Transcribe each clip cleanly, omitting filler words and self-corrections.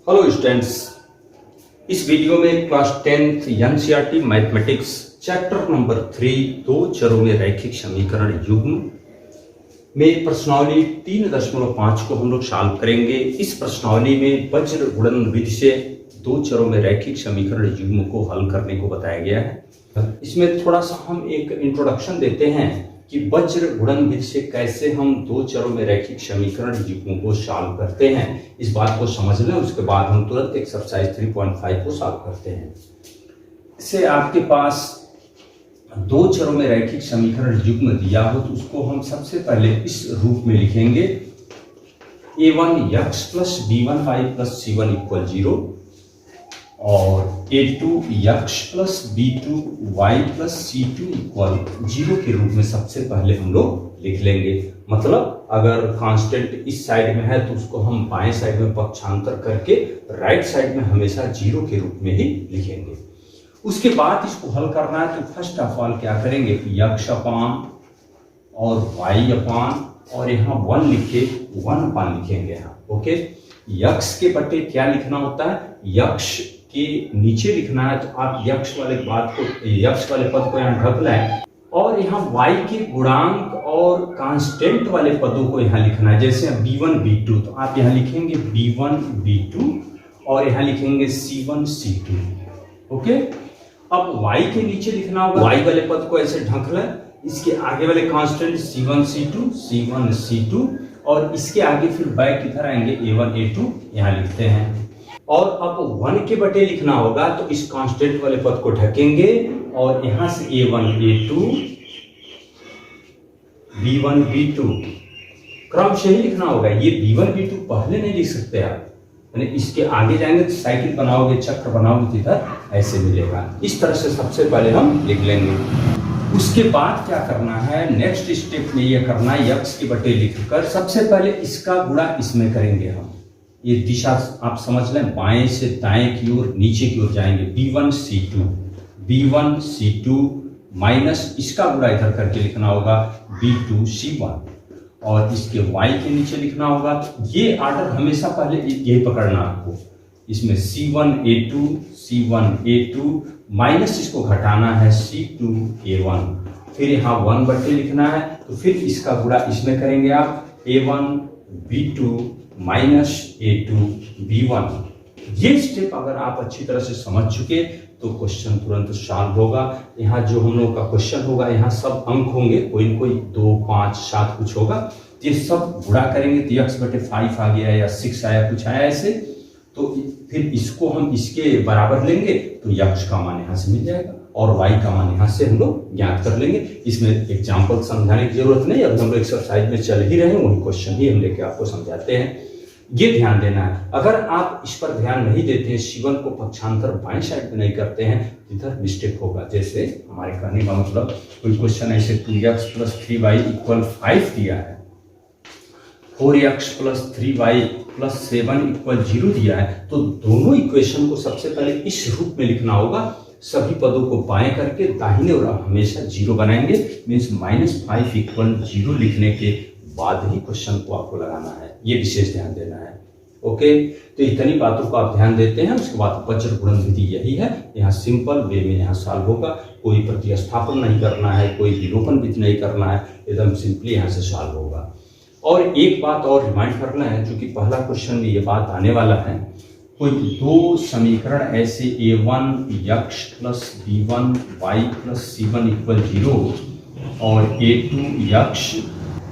Hello students, इस video में class 10th NCERT mathematics chapter number 3 दो चरों में रैखिक समीकरण युग्म में प्रश्नावली 3.5 को हम लोग सॉल्व करेंगे। इस प्रश्नावली में वज्र गुणन विधि से दो चरों में रैखिक समीकरण युग्म को हल करने को बताया गया है। इसमें थोड़ा सा हम एक इंट्रोडक्शन देते हैं कि वज्र गुणन विधि से कैसे हम दो चरों में रैखिक समीकरण युग्मों को सॉल्व करते हैं। इस बात को समझ लें, उसके बाद हम तुरंत एक्सरसाइज 3.5 को सॉल्व करते हैं। इससे आपके पास दो चरों में रैखिक समीकरण युग्म दिया हो तो उसको हम सबसे पहले इस रूप में लिखेंगे, a1x + b1y + c1 = 0 और a2x + b2y + c2 = 0 के रूप में सबसे पहले हम लोग लिख लेंगे। मतलब अगर कांस्टेंट इस साइड में है तो उसको हम बाएं साइड में पक्षांतर करके राइट साइड में हमेशा 0 के रूप में ही लिखेंगे। उसके बाद इसको हल करना है तो फर्स्ट ऑफ ऑल क्या करेंगे, x अपान और y अपान और यहाँ 1 लिखे 1 अपान लिखेंगे यहाँ। ओके, x के बटे क्या लिखना होता है, x के नीचे लिखना है तो आप x वाले पद को यहाँ ढक लाएं और यहाँ y के गुणांक और कांस्टेंट वाले पदों को यहाँ लिखना है। जैसे b1 b2 तो आप यहाँ लिखेंगे b1 b2 और यहाँ लिखेंगे c1 c2। ओके, अब y के नीचे लिखना होगा, y वाले पद को ऐसे ढक लें, इसके आगे वाले कांस्टेंट c1 c2 और इसके आगे फिर बैक की तरह आएंगे a1 a2 यहाँ लिखते हैं। और अब 1 के बटे लिखना होगा तो इस कांस्टेंट वाले पद को ढकेंगे और यहां से a1 a2 b1 b2 क्रम से ही लिखना होगा। ये b1 b2 पहले नहीं लिख सकते आप, यानी इसके आगे जाएंगे तो साइकिल बनाओगे, चक्र बनाओगे तो इधर ऐसे मिलेगा। इस तरह से सबसे पहले हम लिख लेंगे। उसके बाद क्या करना है, नेक्स्ट स्टेप में ये करना है, x के बटे लिखकर सबसे पहले इसका गुणा इसमें करेंगे हम। ये दिशा आप समझ लें, बाएं से दाएं की ओर नीचे की ओर जाएंगे, b1 c2 माइनस इसका गुणा इधर करके लिखना होगा b2 c1 और इसके y के नीचे लिखना होगा। ये आर्डर हमेशा पहले यही पकड़ना आपको, इसमें c1 a2 माइनस इसको घटाना है c2 a1, फिर यहाँ 1 बटे लिखना है तो फिर इसका गुणा इसमें करेंगे आप, a1 b2 minus a2 b1। ये स्टेप अगर आप अच्छी तरह से समझ चुके तो क्वेश्चन तुरंत सॉल्व होगा। यहाँ जो हम लोग का क्वेश्चन होगा, यहाँ सब अंक होंगे, कोई न कोई 2 5 7 कुछ होगा, ये सब गुणा करेंगे तो x बटे 5 आ गया या 6 आया, कुछ आया ऐसे, तो फिर इसको हम इसके बराबर लेंगे तो x का मान यहाँ से मिल जाएगा और y का मान यहाँ से हम लोग ज्ञात कर लेंगे। इसमें एग्जाम्पल समझाने की जरूरत नहीं, अब हम लोग एक्सरसाइज में चल ही रहे हैं, वही क्वेश्चन ही हम लेके आपको समझाते हैं। ये ध्यान देना है, अगर आप इस पर ध्यान नहीं देते हैं, c1 को पक्षांतर बाएं साइड में नहीं करते हैं, इधर मिस्टेक होगा। जैसे हमारे कहने का मतलब कोई क्वेश्चन ऐसे 2x + 3y = 5 दिया है, 4x + 3y + 7 = 0 दिया है, तो दोनों इक्वेशन को सबसे पहले इस रूप में लिखना होगा। सभी पदों को बाएं करके दाहिने ओर हमेशा 0 बनाएंगे, मीन्स -5 = 0 लिखने के बाद ही क्वेश्चन को आपको लगाना है। ये विशेष ध्यान देना है। ओके, तो इतनी बातों को आप ध्यान देते हैं। उसके बाद वज्र गुणन विधि यही है, यहाँ सिंपल वे में यहाँ सॉल्व होगा, कोई प्रतिस्थापन नहीं करना है, कोई विलोपन विधि नहीं करना है, एकदम सिंपली यहाँ से सॉल्व होगा। और एक बात और रिमाइंड करना है, क्योंकि पहला क्वेश्चन में ये बात आने वाला है, कोई दो समीकरण ऐसे a1x + b1y + c1 = 0 और a2x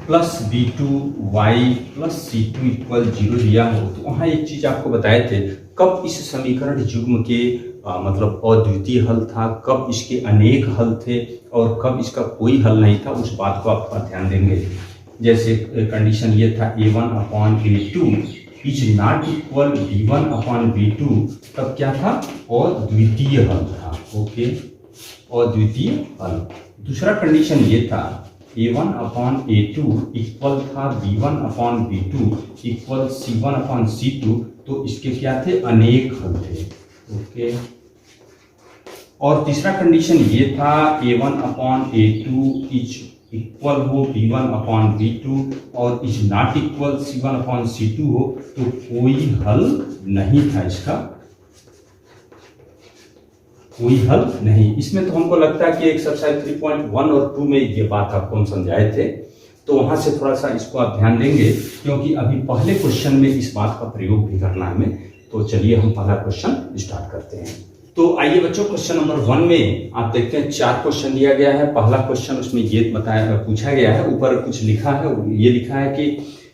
+ b2y + c2 = 0 दिया हो, तो वहाँ एक चीज आपको बताए थे, कब इस समीकरण युग्म के मतलब अद्वितीय हल था, कब इसके अनेक हल थे और कब इसका कोई हल नहीं था, उस बात को आप ध्यान देंगे। जैसे कंडीशन ये था a1/a2 = b1/b2, तब क्या था, अद्वितीय हल था। ओके, अद्वितीय हल। दूसरा कंडीशन ये था a1/a2 इक्वल था b1/b2 = c1/c2, तो इसके क्या थे, अनेक हल थे। ओके, और तीसरा कंडीशन ये था a1/a2 = इक्वल हो B1 अपॉन B2 और is not equal C1 upon C2 हो तो कोई हल नहीं था, इसका कोई हल नहीं। इसमें तो हमको लगता है कि एक्सरसाइज 3.1 और 2 में ये बात आपको हम समझाए थे, तो वहां से थोड़ा सा इसको आप ध्यान देंगे क्योंकि अभी पहले क्वेश्चन में इस बात का प्रयोग भी करना है हमें। तो चलिए हम पहला क्वेश्चन स्टार्ट करते हैं। तो आइए बच्चों, क्वेश्चन नंबर 1 में आप देखते हैं 4 क्वेश्चन दिया गया है। पहला क्वेश्चन उसमें ये पूछा गया है, ऊपर कुछ लिखा है, ये लिखा है कि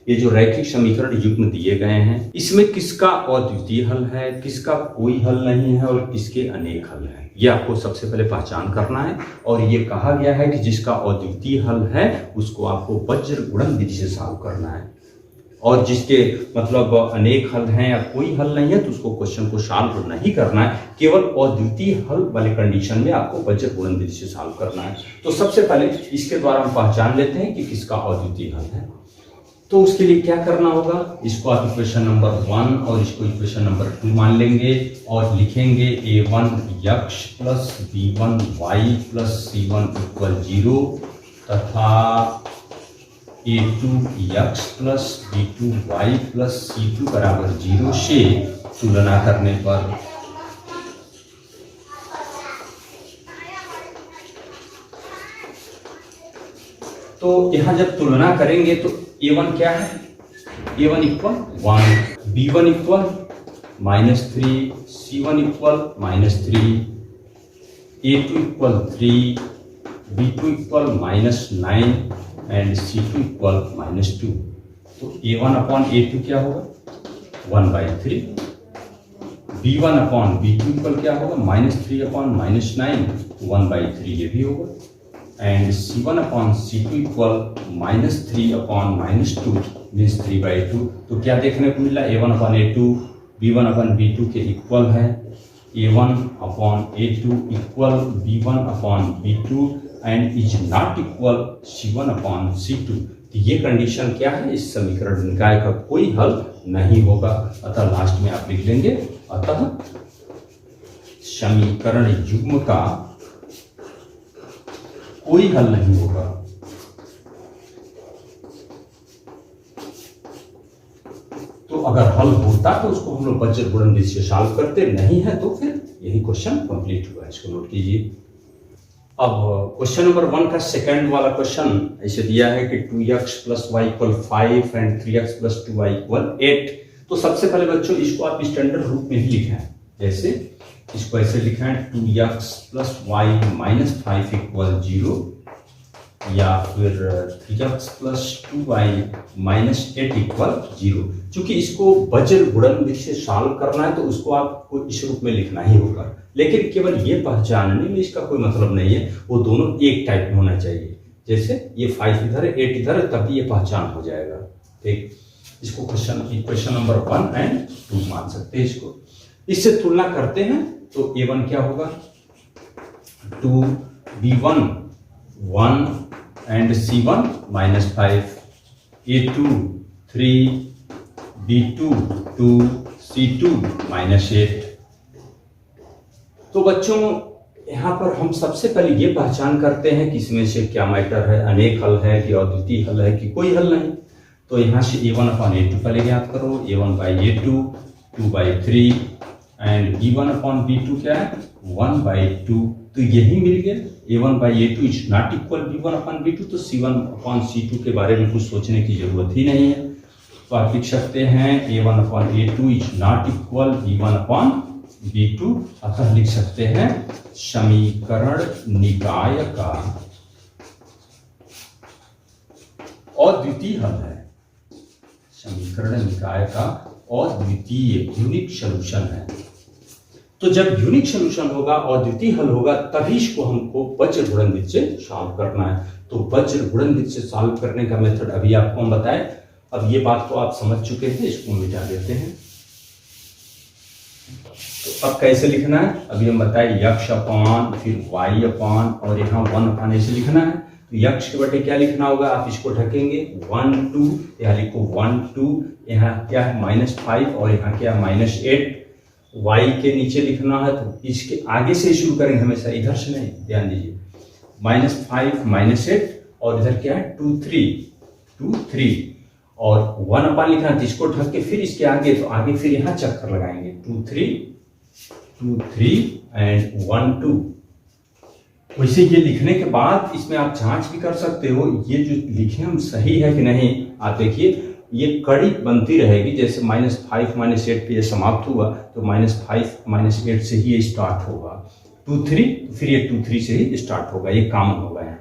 ये जो रैखिक समीकरण युग्म दिए गए हैं इसमें किसका अद्वितीय हल है, किसका कोई हल नहीं है और किसके अनेक हल हैं, ये आपको सबसे पहले पहचान करना है। और ये कहा गया है कि जिसका अद्वितीय हल है उसको आपको वज्र गुणन विधि से सॉल्व करना है, और जिसके मतलब अनेक हल हैं या कोई हल नहीं है तो उसको क्वेश्चन को सॉल्व नहीं करना है, केवल अद्वितीय हल वाले कंडीशन में आपको वज्र गुणन विधि से सॉल्व करना है। तो सबसे पहले इसके द्वारा हम पहचान लेते हैं कि किसका अद्वितीय हल है। तो उसके लिए क्या करना होगा, इसको आप इक्वेशन नंबर 1 और इसको इक्वेशन नंबर 2 मान लेंगे और लिखेंगे a1x plus b1y plus c1 equal 0 तथा a2x plus b2y plus c2 बराबर 0 से तुलना करने पर तो यहां जब तुलना करेंगे तो a1 क्या है, a1 equal 1, b1 equal -3, c1 equal -3, a2 equal 3, b2 equal -9 and c2 equal -2। तो a1 अपॉन a2 क्या होगा 1/3, b1 अपॉन b2 इक्वल क्या होगा -3 अपॉन -9 1/3 ये भी होगा, and c1 upon c2 equal -3 upon -2 means 3/2। तो क्या देखने को मिला, a1 upon a2 b1 upon b2 के इक्वल है, a1 upon a2 equal b1 upon b2 and is not equal c1 upon c2। तो ये कंडीशन क्या है, इस समीकरण निकाय का कोई हल नहीं होगा, अतः लास्ट में आप लिख लेंगे अतः समीकरण युग्म का कोई हल नहीं होगा। तो अगर हल होता तो उसको हम लोग वज्र गुणन विधि से सॉल्व करते, नहीं है तो फिर यही क्वेश्चन कंप्लीट हुआ, इसको नोट कीजिए। अब क्वेश्चन नंबर 1 का सेकंड वाला क्वेश्चन ऐसे दिया है कि 2x plus y equal 5 and 3x plus 2y equal 8। तो सबसे पहले बच्चों इसको आप स्टैंडर्ड रूप में ही लिखें, जैसे इसको ऐसे लिखा है 2x plus y minus 5 equal 0 या फिर 3x plus 2y minus 8 equal 0। चूंकि इसको वज्र गुणन विधि से सॉल्व करना है तो उसको आपको इस रूप में लिखना ही होगा, लेकिन केवल ये पहचानने में इसका कोई मतलब नहीं है, वो दोनों एक टाइप में होना चाहिए। जैसे ये 5 इधर है 8 इधर है तभी ये पहचान हो जाएगा। ठीक, इसको क्वेश्चन नंबर 1 एंड 2 मान सकते हैं। इसको इससे तुलना करते हैं तो a1 क्या होगा 2, b1 1 and c1 -5, a2 3, b2 2, c2 -8। तो बच्चों यहाँ पर हम सबसे पहले ये पहचान करते हैं कि इसमें से क्या मैटर है, अनेक हल है कि अद्वितीय हल है कि कोई हल नहीं। तो यहाँ से a1 अपॉन a2 पहले ज्ञात करो, a1/a2 2/3 and b1 upon b2 क्या है 1/2। तो यही मिल गया, a1/a2 is not equal b1 upon b2। तो c1 अपॉन c2 के बारे में कुछ सोचने की जरूरत ही नहीं है। तो आप लिख सकते हैं a1 upon a2 is not equal b1 upon b2। अतः लिख सकते हैं समीकरण निकाय का अद्वितीय हल है, समीकरण निकाय का अद्वितीय यूनिक सॉल्यूशन है। तो जब यूनिक सॉल्यूशन होगा, अद्वितीय हल होगा, तभी इसको हमको वज्र गुणन विधि से सॉल्व करना है। तो वज्र गुणन विधि से सॉल्व करने का मेथड अभी आपको हम बताएं। अब ये बात तो आप समझ चुके थे, इसको मिटा देते हैं। तो अब कैसे लिखना है अभी हम बताएं, x अपॉन फिर y अपॉन और यहाँ 1 अपॉन ऐसे लिखना है। तो x के बटे क्या लिखना होगा, आप इसको ढकेंगे 1 2, यहाँ लिखो 1 2, यहाँ क्या है -5 और यहाँ क्या है -8। y के नीचे लिखना है तो इसके आगे से शुरू करेंगे, हमेशा इधर से नहीं, ध्यान दीजिए। -5 -8 और इधर क्या है 2 3 और 1 अपान लिखना है, तो इसको ढक के फिर इसके आगे, तो आगे फिर यहाँ चक्कर लगाएंगे 2 3 एंड 1 2। वैसे ये लिखने के बाद इसमें आप जांच भी कर सकते हो ये जो लिखे हम सही है कि नहीं। आप देखिए ये कड़ी बनती रहेगी, जैसे -5 -8 पे ये समाप्त हुआ तो -5 -8 से ही ये स्टार्ट होगा 2 3, तो फिर ये 2 3 से ही स्टार्ट होगा, ये कॉमन होगा यहाँ।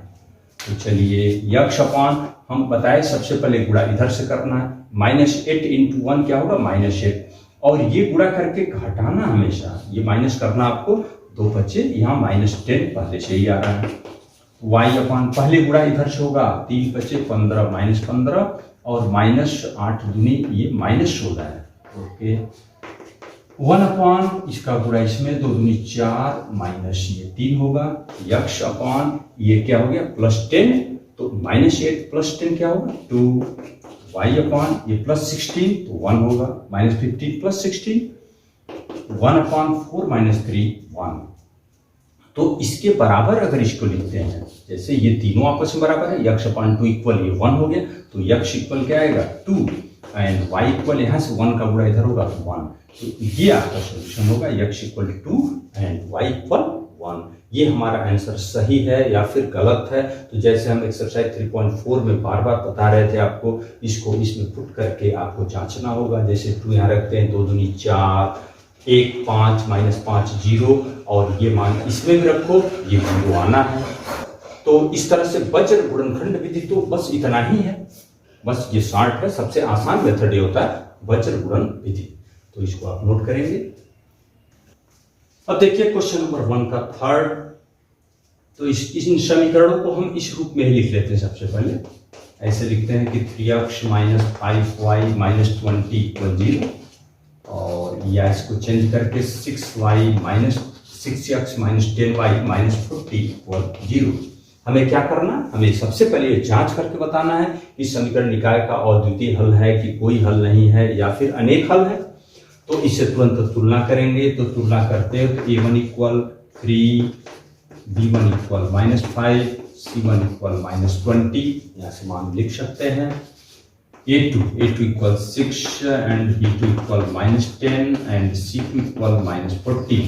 तो चलिए यक्ष अपान हम बताए सबसे पहले गुणा इधर से करना है, -8 × 1 क्या होगा -8, और ये गुणा करके घटाना हमेशा, ये माइनस करना आपको, 2 बचे यहाँ -10 पहले से ही आ रहा है। y अपान पहले गुणा इधर से होगा, 3 बचे 15 -15 और -8 दूनी ये -16 है। ओके 1 अपान इसका गुणा इसमें 2 दूनी 4 माइनस ये 3 होगा। यक्ष अपान ये क्या हो गया +10, तो -8 + 10 क्या होगा 2। y अपान ये +16 तो 1 होगा, -15 + 16 1 अपान 4 - 3 1। तो इसके बराबर अगर इसको लिखते हैं, जैसे ये तीनों आपस में बराबर है, यक्ष अपान 2 इक्वल ये 1 हो गया, तो यक्ष इक्वल क्या आएगा 2 एंड y इक्वल यहाँ से 1 का गुणा इधर होगा 1, तो ये आपका सोल्यूशन होगा यक्ष इक्वल 2 एंड y इक्वल 1। ये हमारा आंसर सही है या फिर गलत है, तो जैसे हम एक्सरसाइज 3.4 में बार बार बता रहे थे आपको, इसको इसमें पुट करके आपको जांचना होगा। जैसे 2 यहाँ रखते हैं, 2 दूनी 4 1 5 -5 0 और ये मान इसमें भी रखो, ये 0 आना है। तो इस तरह से वज्र गुणनखंड विधि तो बस इतना ही है, बस ये शॉर्ट है, सबसे आसान मेथड ये होता है वज्र गुणन विधि। तो इसको आप नोट करेंगे। अब देखिए क्वेश्चन नंबर 1 का थर्ड, तो इन समीकरणों को हम इस रूप में ही लिख लेते हैं। सबसे पहले ऐसे लिखते हैं कि 3x - 5y - 20 = 0, और या इसको चेंज करके 6x - 10y - 40 = 0। हमें क्या करना, हमें सबसे पहले ये जांच करके बताना है कि समीकरण निकाय का अद्वितीय हल है कि कोई हल नहीं है या फिर अनेक हल है। तो इससे तुरंत तुलना करेंगे, तो तुलना करते हैं तो a1 = 3, b1 = -5, c1 = -20, यहाँ से मान लिख सकते हैं। a2 = 6 and b2 = -10 and c2 = -40।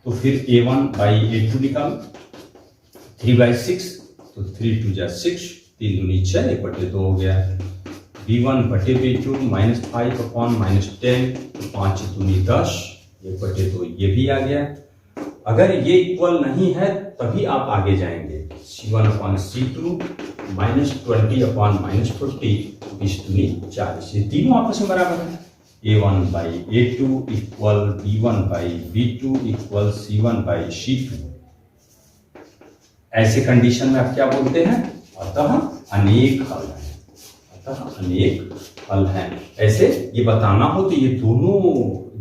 तो फिर a1/a2 निकालो, 3/6 तो 3 2 जा 6, 3 दूनी 6, 1/2 हो गया। b1/b2 -5 अपान -10, 5 दूनी 10, 1/2 ये भी आ गया। अगर ये इक्वल नहीं है तभी आप आगे जाएंगे, c1/c2 -20 अपान -40, 20 दूनी 40, ये तीनों आपस में बराबर है। a1/a2 = b1/b2 = c1/c2। ऐसे कंडीशन में आप क्या बोलते हैं, अतः अनेक हल है, अतः अनेक हल है। ऐसे ये बताना हो तो ये दोनों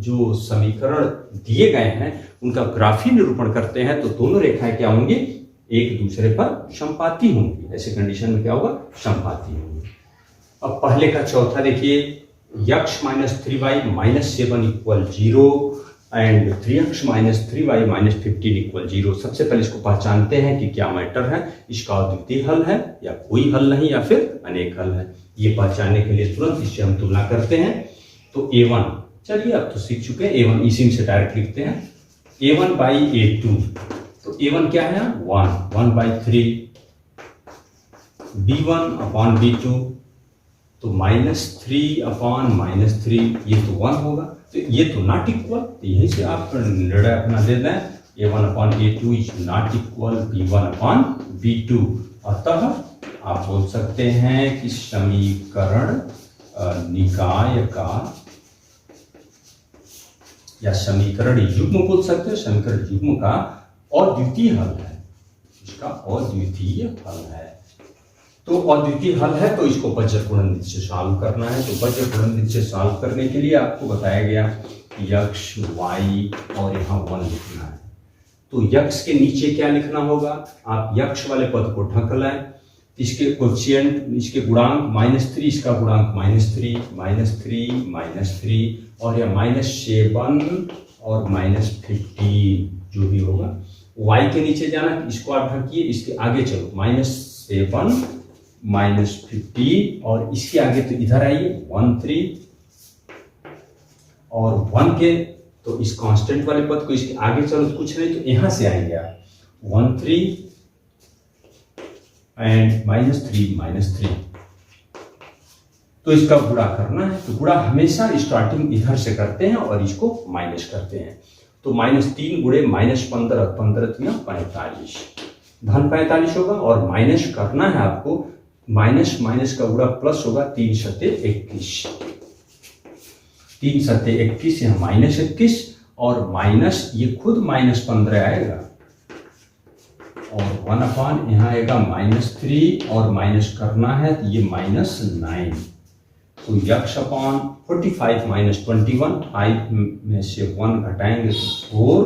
जो समीकरण दिए गए हैं उनका ग्राफी निरूपण करते हैं, तो दोनों रेखाएं क्या होंगी, एक दूसरे पर समपाती होंगी। ऐसे कंडीशन में क्या होगा, समपाती होंगी। अब पहले का चौथा देखिए, यक्ष -3y - 7 = 0 एंड 3x - 3y - 15 = 0। सबसे पहले इसको पहचानते हैं कि क्या मैटर है, इसका अद्वितीय हल है या कोई हल नहीं या फिर अनेक हल है। ये पहचानने के लिए तुरंत इससे हम तुलना करते हैं। तो a1, चलिए अब तो सीख चुके हैं, a1 इसी में से डायरेक्ट लिखते हैं, a1/a2, तो a1 क्या है 1/3, b1/b2 तो -3 अपान -3, ये तो 1 होगा, तो ये तो नॉट इक्वल, तो यहीं से आप निर्णय अपना दे दें, a1/a2 is not equal b1/b2। अतः आप बोल सकते हैं कि समीकरण निकाय का या समीकरण युग्म बोल सकते हैं, समीकरण युग्म का अद्वितीय हल है, इसका अद्वितीय हल है। तो अद्वितीय हल है तो इसको वज्र गुणनफल से सॉल्व करना है। तो वज्र गुणनफल से सॉल्व करने के लिए आपको बताया गया यक्ष y और यहाँ 1 लिखना है। तो यक्ष के नीचे क्या लिखना होगा, आप यक्ष वाले पद को ढक लाएं, इसके कोएफिशिएंट, इसके गुणांक -3, इसका गुणांक -3 और यह -7 और -15 जो भी होगा। y के नीचे जाना, इसको आप ढकिए, इसके आगे चलो, -7 -15 और इसके आगे तो इधर आइए 13 और 1 के तो इस कांस्टेंट वाले पद को इसके आगे चलो तो कुछ नहीं, तो यहां से आएंगे आप 13 एंड -3 तो इसका गुणा करना है। तो गुणा हमेशा स्टार्टिंग इधर से करते हैं और इसको माइनस करते हैं। तो -3 गुणे -15 15 3 45 धन 45 होगा और माइनस करना है आपको, माइनस माइनस का गुणा प्लस होगा 3 सत्ते 21 3 सत्ते 21 यहाँ -21 और माइनस ये खुद -15 आएगा और 1 यहाँ आएगा -3 और माइनस करना है तो ये -9 तो यक्ष अपॉन 45 -21 5 में से 1 घटाएंगे तो 4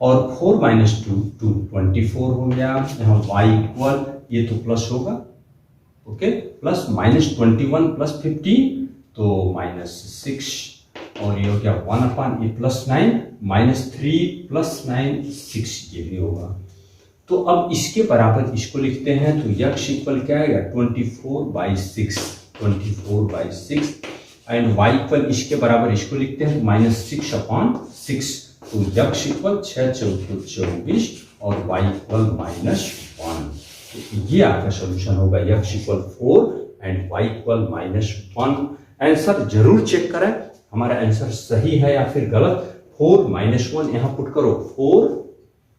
और 4 -2 24 हो गया। यहाँ y इक्वल ये तो प्लस होगा, ओके, प्लस -21 + 15 तो -6 और ये हो गया 1 ये +9 -3 + 9 6 ये भी होगा। तो अब इसके बराबर इसको लिखते हैं तो यक्ष इक्वल क्या आएगा 24/6 एंड y इक्वल इसके बराबर इसको लिखते हैं -6/6 तो यक्ष इक्वल 6 × 24 और y इक्वल -1। तो ये आपका सॉल्यूशन होगा, यक्ष equal 4 and y equal -1। Answer जरूर चेक करें हमारा आंसर सही है या फिर गलत। 4 -1 यहाँ पुट करो 4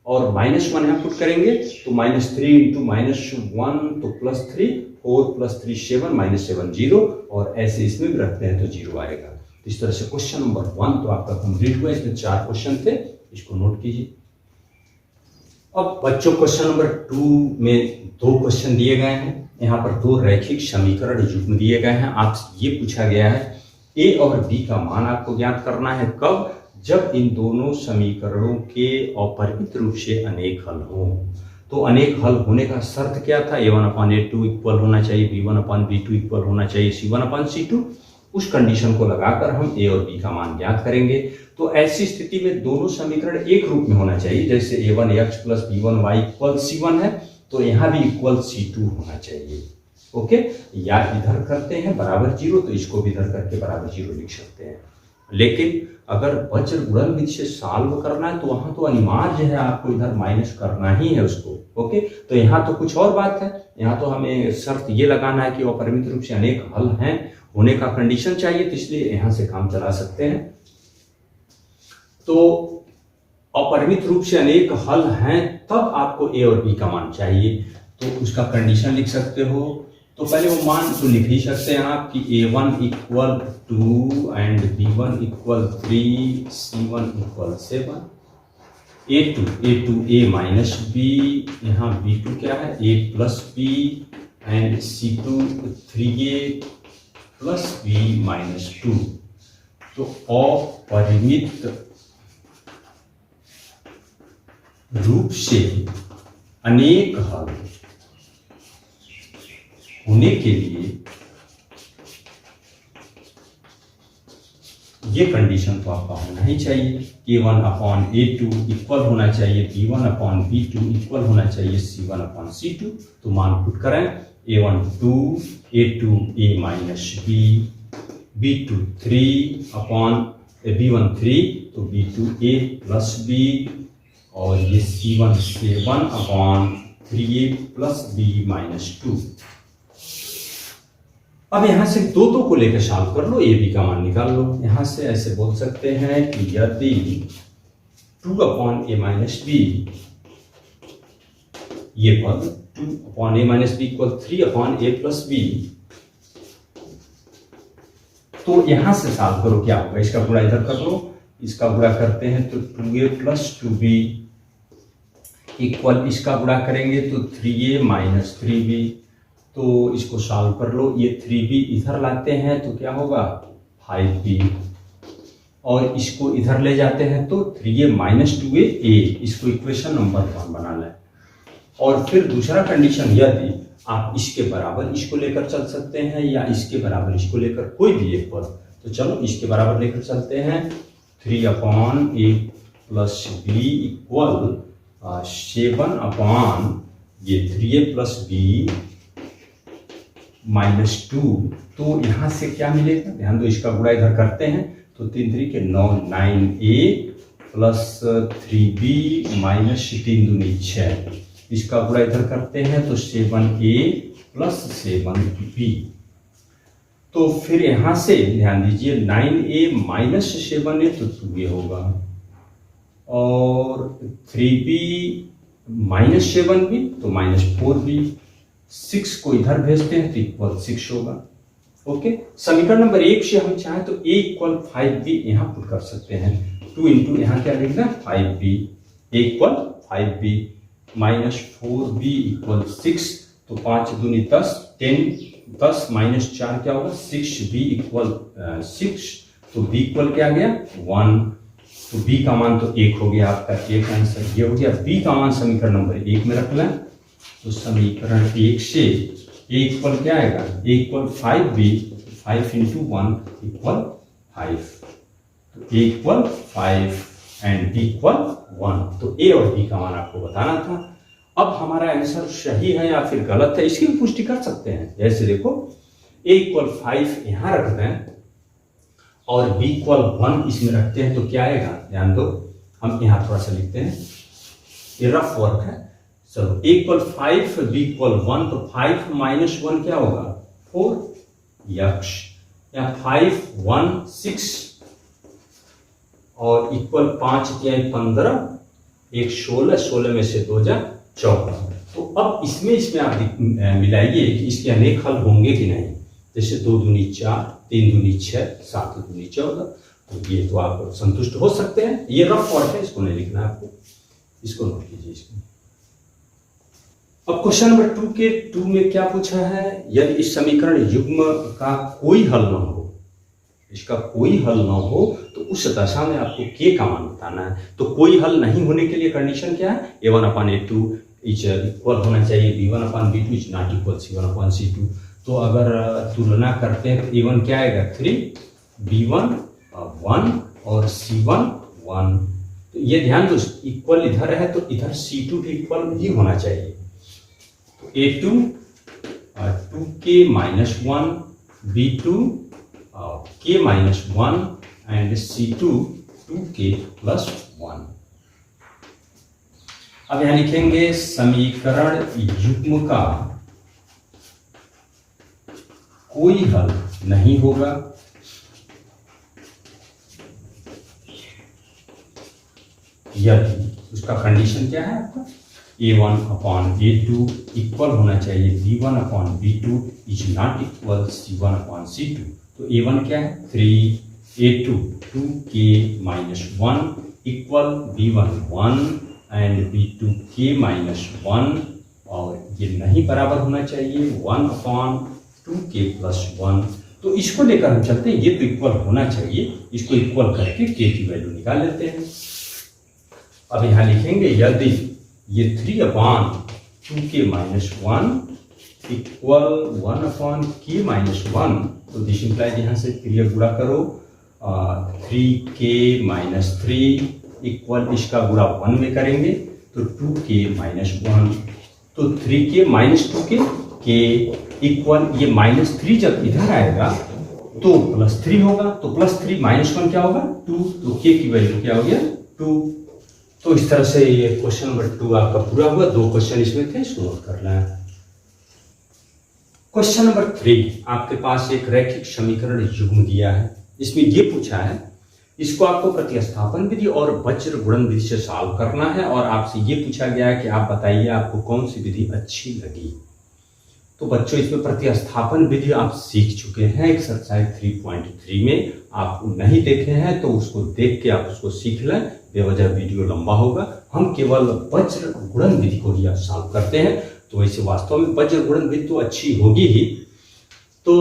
और -1 यहाँ पुट करेंगे तो -3 × -1 तो +3 4 + 3 7 -7 0 और ऐसे इसमें भी रखते हैं तो 0 आएगा। तो इस तरह से क्वेश्चन नंबर 1 तो आपका कंप्लीट हुआ। इसमें 4 क्वेश्चन थे, इसको नोट कीजिए। अब बच्चों क्वेश्चन नंबर 2 में 2 क्वेश्चन दिए गए हैं। यहाँ पर 2 रैखिक समीकरण युग्म दिए गए हैं। आपसे ये पूछा गया है a और b का मान आपको ज्ञात करना है कब, जब इन दोनों समीकरणों के अपरिमित रूप से अनेक हल हो। तो अनेक हल होने का शर्त क्या था, a1/a2 इक्वल होना चाहिए, b1/b2 इक्वल होना चाहिए, c1/c2। उस कंडीशन को लगाकर हम a और b का मान ज्ञात करेंगे। तो ऐसी स्थिति में दोनों समीकरण एक रूप में होना चाहिए, जैसे a1x + b1y इक्वल c1 है तो यहाँ भी इक्वल c2 होना चाहिए, ओके। या इधर करते हैं बराबर 0 तो इसको भी इधर करके बराबर 0 लिख सकते हैं। लेकिन अगर वज्र गुणन विधि से सॉल्व करना है तो वहां तो अनिवार्य है आपको इधर माइनस करना ही है उसको, ओके। तो यहाँ तो कुछ और बात है, यहाँ तो हमें शर्त ये लगाना है कि अपरिमित रूप से अनेक हल हैं होने का कंडीशन चाहिए, तो इसलिए यहाँ से काम चला सकते हैं। तो अपरिमित रूप से अनेक हल हैं तब आपको a और b का मान चाहिए, तो उसका कंडीशन लिख सकते हो। तो पहले वो मान तो लिख ही सकते हैं आप कि a1 equal 2 and b1 equal 3 c1 equal 7, a2 a minus b, यहाँ b2 क्या है a plus b and c2 3a plus b minus 2। तो अपरिमित रूप से अनेक हल होने के लिए ये कंडीशन तो आपका होना ही चाहिए, a1/a2 इक्वल होना चाहिए, b1/b2 इक्वल होना चाहिए, c1/c2। तो मान पुट करें a1 2 a2 a minus b, b2 b1 3 तो b2 a प्लस b और ये c1 7/3a plus b minus 2। अब यहां से दो को लेकर सॉल्व कर लो, ए बी का मान निकाल लो। यहां से ऐसे बोल सकते हैं कि यदि 2/a माइनस b ये पद 2/a minus b equal 3/a plus b, तो यहां से सॉल्व करो क्या होगा, इसका गुणा इधर कर लो, इसका गुणा करते हैं तो 2a प्लस 2b इक्वल इसका गुणा करेंगे तो 3a माइनस 3b। तो इसको सॉल्व कर लो, ये 3b इधर लाते हैं तो क्या होगा 5b और इसको इधर ले जाते हैं तो 3a माइनस 2a a, इसको इक्वेशन नंबर 1 बना लें। और फिर दूसरा कंडीशन, यदि आप इसके बराबर इसको लेकर चल सकते हैं या इसके बराबर इसको लेकर कोई भी एक पद, तो चलो इसके बराबर लेकर चलते हैं 3/a प्लस b इक्वल 7 ये 3a प्लस b -2, तो यहाँ से क्या मिलेगा, ध्यान दो, इसका गुणा इधर करते हैं तो 3 3 के 9, 9a प्लस 3b माइनस 3 दूनी 6, इसका गुणा इधर करते हैं तो 7a प्लस 7b। तो फिर यहाँ से ध्यान दीजिए 9a माइनस 7a तो 2a होगा, और 3b माइनस 7b तो -4b, 6 को इधर भेजते हैं तो इक्वल 6 होगा। ओके, समीकरण नंबर 1 से हम चाहें तो a इक्वल 5b यहाँ पुट कर सकते हैं, 2 इंटू यहाँ क्या लिखना 5b, a equal 5b minus 4b equal 6, तो 5 दूनी 10, 10 माइनस 4 क्या होगा 6b इक्वल 6, तो b इक्वल क्या आ गया 1, तो b का मान तो 1 हो गया, आपका एक आंसर ये हो गया। b का मान समीकरण नंबर 1 में रख लें, तो समीकरण 1 से a इक्वल क्या आएगा, a equal 5b, 5 into 1 equal 5, तो a equal 5 and b equal 1, तो a और b का मान आपको बताना था। अब हमारा आंसर सही है या फिर गलत है इसकी भी पुष्टि कर सकते हैं। जैसे देखो a इक्वल 5 यहाँ रख दें और b इक्वल 1 इसमें रखते हैं तो क्या आएगा, ध्यान दो, हम यहाँ थोड़ा सा लिखते हैं, ये रफ वर्क है। चलो a इक्वल 5, b इक्वल 1, तो 5 माइनस 1 क्या होगा 4 यक्ष, या 5 1 6 और इक्वल 5 क्या है 15, 1 16, 16 में से 2 जा 14। तो अब इसमें आप मिलाइए कि इसके अनेक हल होंगे कि नहीं, जैसे 2 दूनी 4, 3 दूनी 6, 7 दूनी 14, तो ये तो आप संतुष्ट हो सकते हैं। ये रफ वर्क है, इसको नहीं लिखना है आपको, इसको नोट कीजिए इसको। अब क्वेश्चन नंबर 2 में क्या पूछा है, यदि इस समीकरण युग्म का कोई हल न हो, इसका कोई हल न हो तो उस दशा में आपको k का मान बताना है। तो कोई हल नहीं होने के लिए कंडीशन क्या है, a1/a2 इज इक्वल होना चाहिए b1/b2 is not equal c1/c2। तो अगर तुलना करते हैं तो a1 क्या आएगा 3, b1 1 और c1 1। तो ये ध्यान दो, इक्वल इधर है तो इधर c2 भी इक्वल ही होना चाहिए। तो a2 2k minus 1, b2 k minus 1 and c2 2k plus 1। अब यहां लिखेंगे समीकरण युग्म का कोई हल नहीं होगा यदि उसका कंडीशन क्या है आपका, a1/a2 इक्वल होना चाहिए b1/b2 is not equal c1/c2। तो a1 क्या है 3, a2 2k minus 1 equal b1 1 and b2 k minus 1, और ये नहीं बराबर होना चाहिए 1/2k प्लस 1। तो इसको लेकर हम चलते हैं, ये तो इक्वल होना चाहिए, इसको इक्वल करके k की वैल्यू निकाल लेते हैं। अब यहाँ लिखेंगे यदि ये 3/2k minus 1 equal 1/k minus 1, तो दिस इंप्लाइज यहाँ से क्रिया गुणा करो 3k माइनस 3 इक्वल इसका गुणा 1 में करेंगे तो 2k माइनस 1, तो 3k minus 2k k equal ये -3 जब इधर आएगा तो +3 होगा, तो +3 माइनस 1 क्या होगा 2, तो k की वैल्यू क्या हो गया 2। तो इस तरह से ये क्वेश्चन नंबर 2 आपका पूरा हुआ। 2 क्वेश्चन इसमें थे, इसको नोट करना है। क्वेश्चन नंबर 3 आपके पास एक रैखिक समीकरण युग्म दिया है, इसमें ये पूछा है इसको आपको प्रतिस्थापन विधि और वज्र गुणन विधि से सॉल्व करना है, और आपसे ये पूछा गया है कि आप बताइए आपको कौन सी विधि अच्छी लगी। तो बच्चों इसमें प्रतिस्थापन विधि आप सीख चुके हैं एक्सरसाइज 3.3 में, आप नहीं देखे हैं तो उसको देख के आप उसको सीख लें, बेवजह वीडियो लंबा होगा। हम केवल वज्र गुणन विधि को ही सॉल्व करते हैं, तो वैसे वास्तव में वज्र गुणन विधि तो अच्छी होगी ही। तो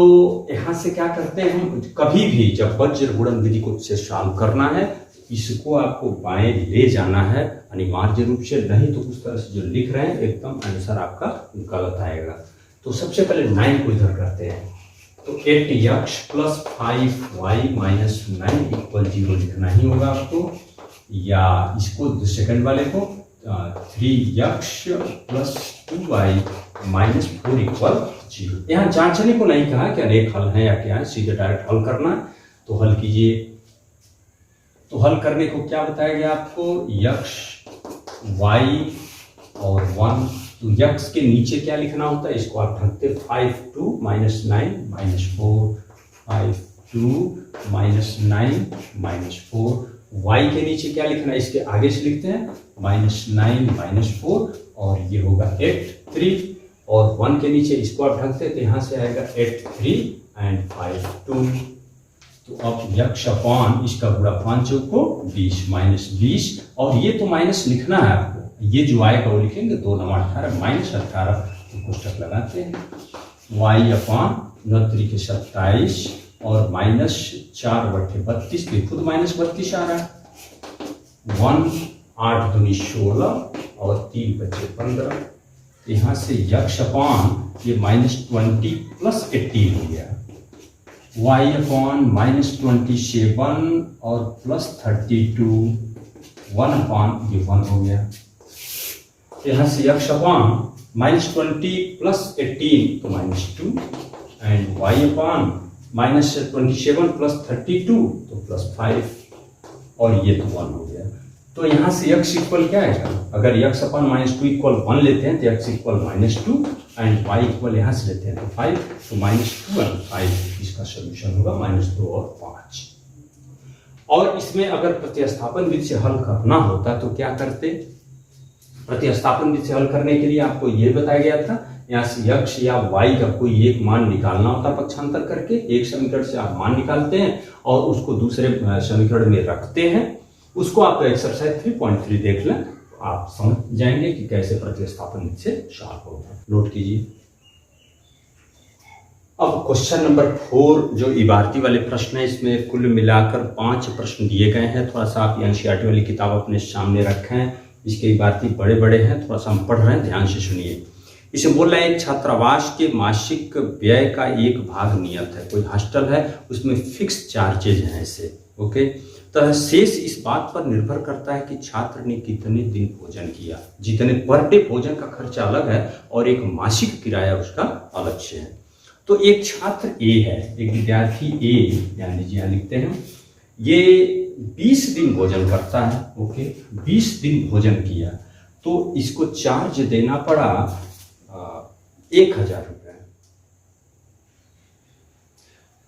यहाँ से क्या करते हैं हम, कभी भी जब वज्र गुणन विधि को से सॉल्व करना है इसको आपको बाएं ले जाना है अनिवार्य रूप से, नहीं तो उस तरह से जो लिख रहे हैं एकदम आंसर आपका गलत आएगा। तो सबसे पहले 9 को इधर करते हैं, तो 8x plus 5y minus 9 equal 0 लिखना ही होगा आपको, या इसको सेकंड वाले को 3x plus 2y minus 4 equal 0। यहाँ जांचने को नहीं कहा कि अनेक हल हैं या क्या है, सीधे डायरेक्ट हल करना है। तो हल कीजिए। तो हल करने को क्या बताया गया आपको, x y और 1। तो x के नीचे क्या लिखना होता है, इसको आप ढकते 5 2 -9 -4, 5 2 -9 -4। y के नीचे क्या लिखना है, इसके आगे से लिखते हैं -9 -4 और ये होगा 8 3। और 1 के नीचे इसको आप ढकते हैं तो यहाँ से आएगा 8 3 एंड 5 2। तो अब यक्ष अपान इसका गुणा 5 चौको 20 -20 और ये तो माइनस लिखना है आपको, ये जो आएगा वो लिखेंगे 2 9 18 -18। तो कोष्टक लगाते हैं y अपान 9 3 27 और -4/32 पे खुद -32 आ रहा है। 1 8 दूनी 16 और 3 बचे 15। यहाँ से यक्ष अपान ये -20 + 18 हो गया, y अपान -27 और +32, 1 अपान ये 1 हो गया। यहाँ से यक्ष अपान -20 + 18 तो -2 एंड y अपान -27 + 32 तो +5 और ये तो 1 हो गया। तो यहाँ से x इक्वल क्या आएगा, अगर x अपान -2 इक्वल 1 लेते हैं तो x equal -2 and y equal यहाँ से लेते हैं तो 5। तो -2 और 5 इसका सोल्यूशन होगा -2 और 5। और इसमें अगर प्रतिस्थापन विधि से हल करना होता तो क्या करते, प्रतिस्थापन विधि से हल करने के लिए आपको ये बताया गया था, यहाँ से x या y का कोई एक मान निकालना होता पक्षांतर करके। एक समीकरण से आप मान निकालते हैं और उसको दूसरे समीकरण में रखते हैं। उसको आप एक्सरसाइज 3.3 देख लें, आप समझ जाएंगे कि कैसे प्रतिस्थापन विधि से सॉल्व होगा। नोट कीजिए। अब क्वेश्चन नंबर 4 जो इबारती वाले प्रश्न है, इसमें कुल मिलाकर 5 प्रश्न दिए गए हैं। थोड़ा सा आप एनसीईआरटी वाली किताब अपने सामने रखें, इसके इबारती बड़े बड़े हैं, थोड़ा सा हम पढ़ रहे हैं, ध्यान से सुनिए। इसे बोल रहे हैं एक छात्रावास के मासिक व्यय का एक भाग नियत है, कोई हॉस्टल है उसमें फिक्स चार्जेज हैं ऐसे, ओके। तो शेष इस बात पर निर्भर करता है कि छात्र ने कितने दिन भोजन किया, जितने पर डे भोजन का खर्चा अलग है और एक मासिक किराया उसका अलग से है। तो एक छात्र ए है, एक विद्यार्थी ए, ध्यान दीजिए यहाँ लिखते हैं, ये 20 दिन भोजन करता है, ओके। 20 दिन भोजन किया तो इसको चार्ज देना पड़ा 1000 रुपये।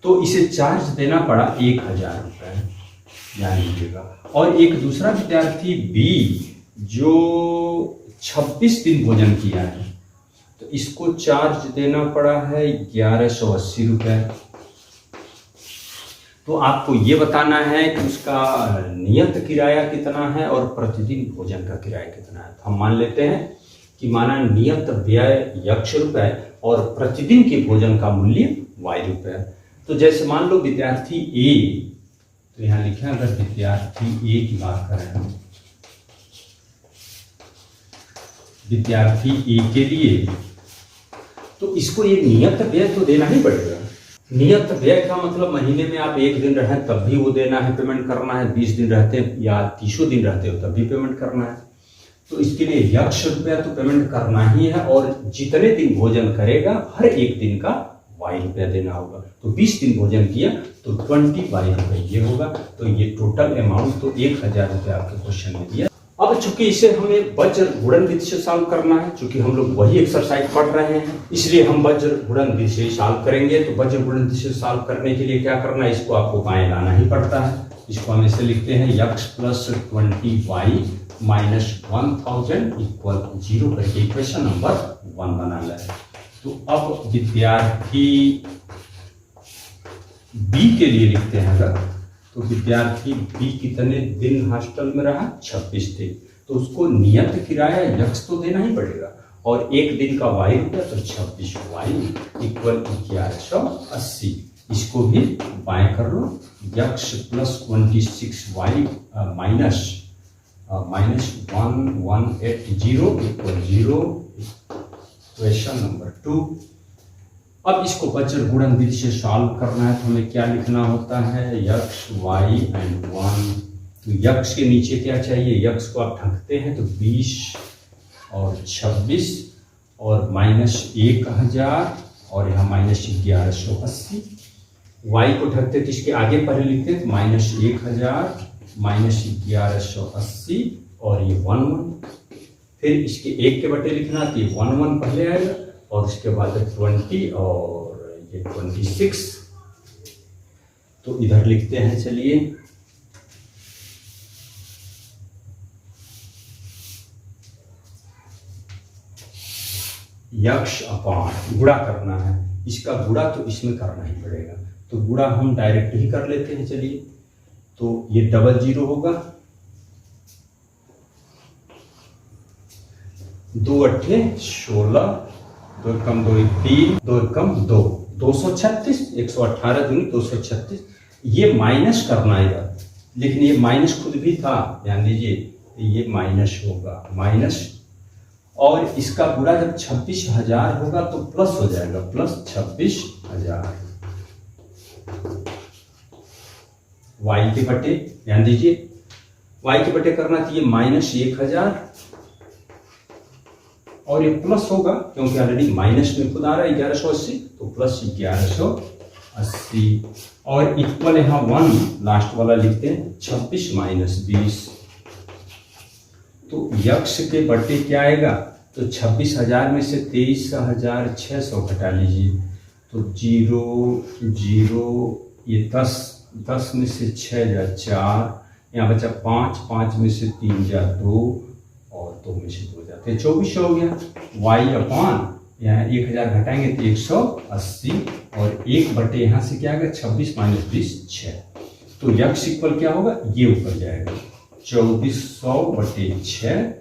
तो इसे चार्ज देना पड़ा 1000 रुपये, ध्यान दीजिएगा। और एक दूसरा विद्यार्थी बी जो 26 दिन भोजन किया है तो इसको चार्ज देना पड़ा है 1180 रुपये। तो आपको ये बताना है कि उसका नियत किराया कितना है और प्रतिदिन भोजन का किराया कितना है। तो हम मान लेते हैं कि माना नियत व्यय x रुपये और प्रतिदिन के भोजन का मूल्य y रुपये। तो जैसे मान लो विद्यार्थी ए, तो यहाँ लिखे अगर विद्यार्थी ए की बात करें हम, विद्यार्थी ए के लिए तो इसको ये नियत व्यय तो देना ही पड़ेगा। नियत व्यय का मतलब महीने में आप 1 दिन रहें तब भी वो देना है, पेमेंट करना है। 20 दिन रहते हैं या 30 दिन रहते हो तब भी पेमेंट करना है। तो इसके लिए x रुपया तो पेमेंट करना ही है और जितने दिन भोजन करेगा हर एक दिन का y रुपया देना होगा। तो 20 दिन भोजन किया तो 20 y रुपये ये होगा। तो ये टोटल अमाउंट तो 1000 रुपये आपके क्वेश्चन में दिया। अब चूंकि इसे हमें वज्र गुणन विधि से सॉल्व करना है, चूंकि हम लोग वही एक्सरसाइज पढ़ रहे हैं इसलिए हम वज्र गुणन विधि से सॉल्व करेंगे। तो वज्र गुणन विधि से सॉल्व करने के लिए क्या करना है, इसको आपको बाएं लाना ही पड़ता है। इसको हम ऐसे लिखते हैं x + 20y - 1000 = 0 करके इक्वेशन नंबर 1 बना लें। तो अब विद्यार्थी बी के लिए लिखते हैं अगर, तो विद्यार्थी बी कितने दिन हॉस्टल में रहा, 26 दिन। तो उसको नियत किराया x तो देना ही पड़ेगा और एक दिन का y रुपया, तो 26y = 1180। इसको भी बाएं कर लो, x + 26y -1180 = 0, क्वेश्चन नंबर 2। अब इसको वज्र गुणन विधि से सॉल्व करना है तो हमें क्या लिखना होता है, x y and 1। तो x के नीचे क्या चाहिए, x को आप ढकते हैं तो 20 और 26 और -1000 और यहाँ -1180। y को ढकते तो इसके आगे पहले लिखते हैं, -1000 -1180 और ये 11। फिर इसके 1 के बटे लिखना तो ये 11 पहले आएगा और उसके बाद 20 और ये 26। तो इधर लिखते हैं, चलिए यक्ष अपान गुणा करना है, इसका गुणा तो इसमें करना ही पड़ेगा, तो गुणा हम डायरेक्ट ही कर लेते हैं। चलिए तो ये 00 होगा, 2 अट्ठे 16, 2 कम 2 3, 2 कम 2, 236, 118 दूनी 236। ये माइनस करना है इधर, लेकिन ये माइनस खुद भी था, ध्यान दीजिए, ये माइनस होगा, माइनस, और इसका गुणा जब 26,000 होगा तो प्लस हो जाएगा, प्लस 26,000 y के बटे, ध्यान दीजिए y के बटे करना तो ये -1000 और ये प्लस होगा क्योंकि ऑलरेडी माइनस में खुद आ रहा है 1180, तो प्लस 1180 और इक्वल यहाँ 1 लास्ट वाला लिखते हैं, 26 - 20। तो यक्ष के बटे क्या आएगा, तो 26,000 में से 23,600 घटा लीजिए, तो 0 0, ये 10 में से 6 जा 4, यहाँ बचा 5 में से 3 जा 2 और 2 में से 2 जाते 24 हो गया। y अपान यहाँ 1000 घटाएंगे तो 180 और 1 बटे यहाँ से क्या आएगा, 26 - 20 6। तो यक्ष इक्वल क्या होगा, ये ऊपर जाएगा 2400/6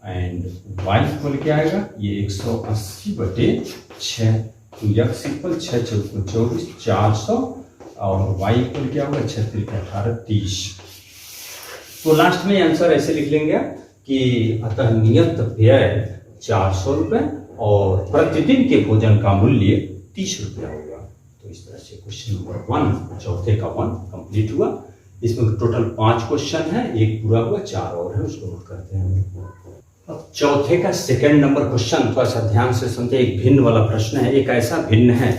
एंड y इक्वल क्या आएगा, ये 180/6। तो यक्ष इक्वल 6 × 24 400 और y इक्वल क्या होगा 6 × 18 30। तो लास्ट में आंसर ऐसे लिख लेंगे कि अतः नियत व्यय 400 रुपये और प्रतिदिन के भोजन का मूल्य 30 रुपया होगा। तो इस तरह से क्वेश्चन नंबर 1 चौथे का 1 कंप्लीट हुआ। इसमें टोटल 5 क्वेश्चन है, एक पूरा हुआ, 4 और है, उसको नोट करते हैं। अब चौथे का सेकंड नंबर क्वेश्चन थोड़ा सा ध्यान से सुनते हैं। एक भिन्न वाला प्रश्न है, एक ऐसा भिन्न है